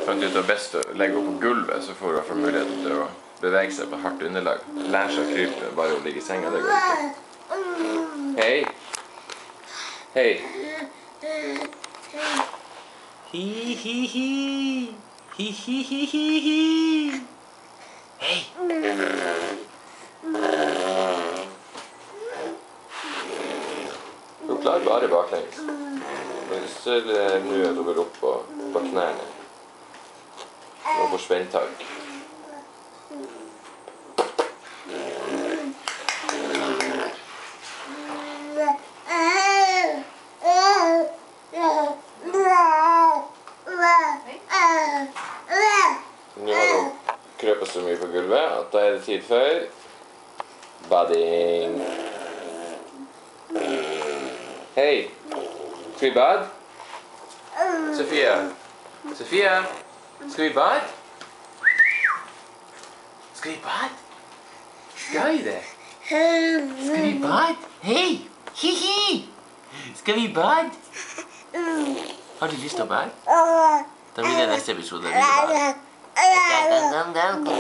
Fant ut det er best å legge henne på gulvet, så får hun i hvert fall muligheten til å bevege seg på hardt underlag. Lære seg å krype bare å ligge i senga, det går ikke. Hei! Hei! Hi-hi-hi! Hi-hi-hi-hi-hi! Hei! Hun klarer bare baklengs. Så er det nå at hun går opp på knærne. Og får spenntak. Nå har hun krøpet så mye på gulvet at da er det tid for bading. Hei! Skal vi bade? Sofia? Sofia? Skal vi bade? Skal vi bade? Skal vi det? Skal vi bade? Hei! Hi-hi! Skal vi bade? Har du lyst til å bade? Da blir det neste episode. Da blir det bade.